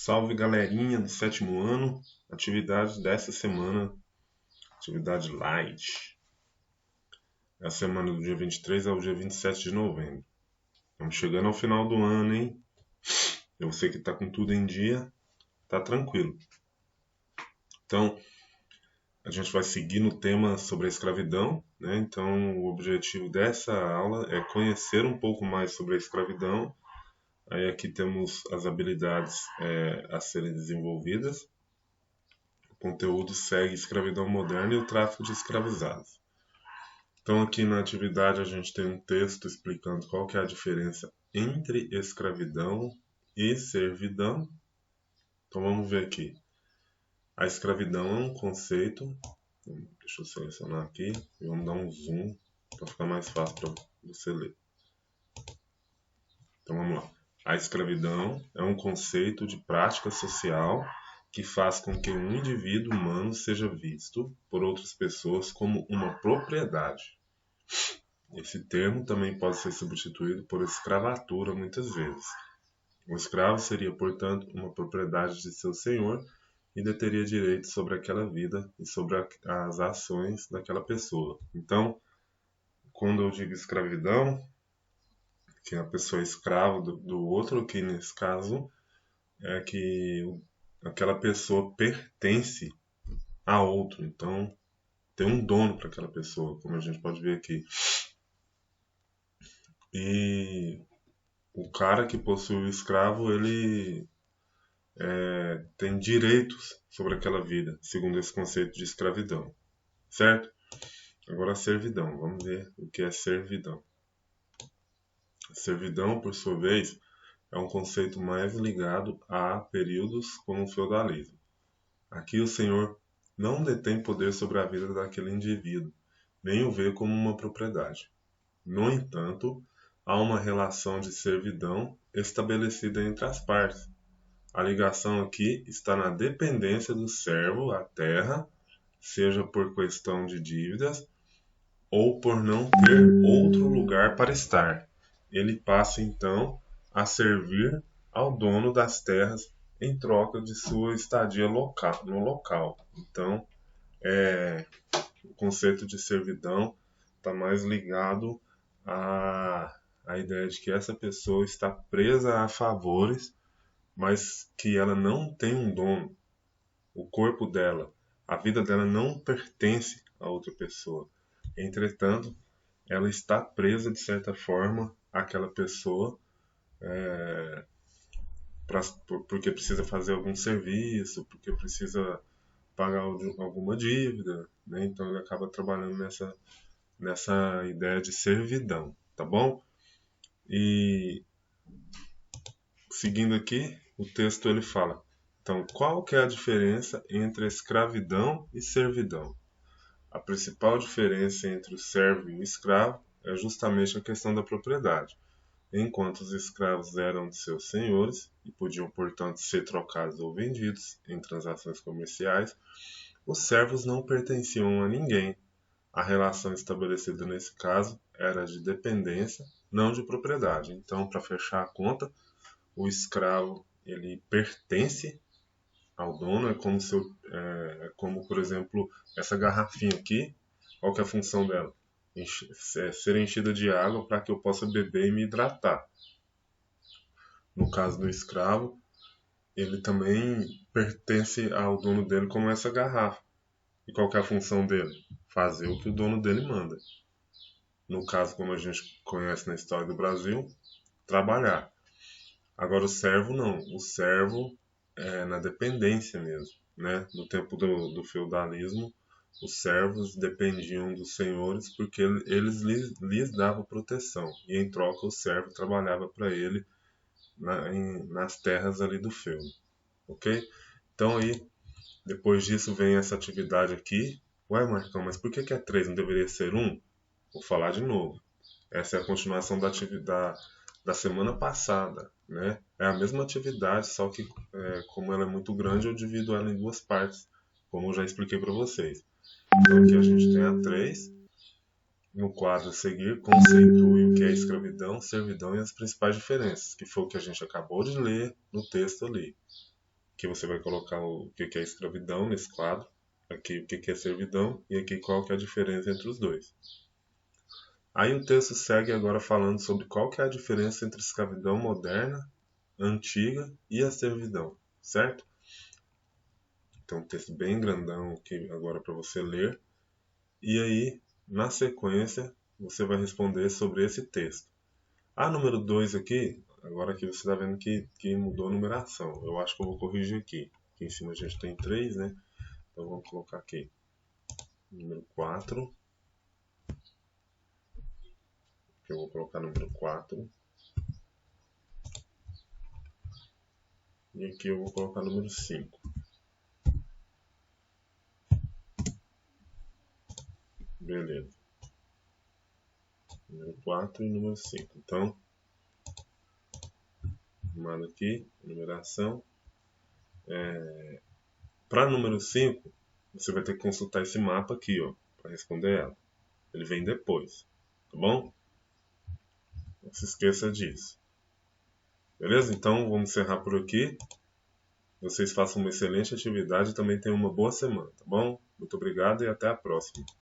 Salve galerinha do sétimo ano, atividades dessa semana, atividade light. É a semana do dia 23 ao dia 27 de novembro. Estamos chegando ao final do ano, hein? Eu sei que tá com tudo em dia, tá tranquilo. Então, a gente vai seguir no tema sobre a escravidão, né? Então, o objetivo dessa aula é conhecer um pouco mais sobre a escravidão. Aí aqui temos as habilidades a serem desenvolvidas. O conteúdo segue escravidão moderna e o tráfico de escravizados. Então aqui na atividade a gente tem um texto explicando qual que é a diferença entre escravidão e servidão. Então vamos ver aqui. A escravidão é um conceito. Deixa eu selecionar aqui e vamos dar um zoom para ficar mais fácil para você ler. Então vamos lá. A escravidão é um conceito de prática social que faz com que um indivíduo humano seja visto por outras pessoas como uma propriedade. Esse termo também pode ser substituído por escravatura muitas vezes. O escravo seria, portanto, uma propriedade de seu senhor e deteria direito sobre aquela vida e sobre as ações daquela pessoa. Então, quando eu digo escravidão, que a pessoa é escrava do outro, que nesse caso é que aquela pessoa pertence a outro. Então, tem um dono para aquela pessoa, como a gente pode ver aqui. E o cara que possui o escravo, ele tem direitos sobre aquela vida, segundo esse conceito de escravidão, certo? Agora a servidão, vamos ver o que é servidão. A servidão, por sua vez, é um conceito mais ligado a períodos como o feudalismo. Aqui o senhor não detém poder sobre a vida daquele indivíduo, nem o vê como uma propriedade. No entanto, há uma relação de servidão estabelecida entre as partes. A ligação aqui está na dependência do servo à terra, seja por questão de dívidas ou por não ter outro lugar para estar. Ele passa então a servir ao dono das terras em troca de sua estadia no local. Então, o conceito de servidão está mais ligado à ideia de que essa pessoa está presa a favores, mas que ela não tem um dono. O corpo dela, a vida dela não pertence a outra pessoa. Entretanto, ela está presa de certa forma àquela pessoa porque precisa fazer algum serviço, porque precisa pagar alguma dívida, né? Então ele acaba trabalhando nessa ideia de servidão, tá bom? E seguindo aqui, o texto ele fala, então, qual que é a diferença entre escravidão e servidão? A principal diferença entre o servo e o escravo é justamente a questão da propriedade. Enquanto os escravos eram de seus senhores e podiam, portanto, ser trocados ou vendidos em transações comerciais, os servos não pertenciam a ninguém. A relação estabelecida nesse caso era de dependência, não de propriedade. Então, para fechar a conta, o escravo ele pertence ao dono, como por exemplo essa garrafinha aqui. Qual que é a função dela? Ser enchida de água para que eu possa beber e me hidratar. No caso do escravo, ele também pertence ao dono dele como essa garrafa. E qual que é a função dele? Fazer o que o dono dele manda. No caso, como a gente conhece na história do Brasil, trabalhar. Agora o servo não. O servo é na dependência mesmo, né? No tempo do feudalismo, os servos dependiam dos senhores porque eles lhes davam proteção. E em troca o servo trabalhava para ele nas terras ali do feudo. Ok? Então aí, depois disso vem essa atividade aqui. Ué, Marcão, mas por que é 3? Não deveria ser 1? Vou falar de novo. Essa é a continuação da atividade da semana passada, né? É a mesma atividade, só que como ela é muito grande, eu divido ela em duas partes, como eu já expliquei para vocês. Então aqui a gente tem a 3. No quadro a seguir, conceitue o que é escravidão, servidão e as principais diferenças, que foi o que a gente acabou de ler no texto ali. Aqui você vai colocar o que é escravidão nesse quadro, aqui o que é servidão e aqui qual que é a diferença entre os dois. Aí o texto segue agora falando sobre qual que é a diferença entre escravidão moderna, antiga e a servidão, certo? Então um texto bem grandão aqui agora para você ler. E aí, na sequência, você vai responder sobre esse texto. A número 2 aqui, agora aqui você está vendo que mudou a numeração. Eu acho que eu vou corrigir aqui. Aqui em cima a gente tem 3, né? Então vamos colocar aqui. Número 4. Eu vou colocar número 4. E aqui eu vou colocar número 5. Beleza. Número 4 e número 5. Então, arrumado aqui, numeração. Para número 5, você vai ter que consultar esse mapa aqui, ó, para responder ela. Ele vem depois, tá bom? Não se esqueça disso. Beleza? Então, vamos encerrar por aqui. Vocês façam uma excelente atividade e também tenham uma boa semana, tá bom? Muito obrigado e até a próxima.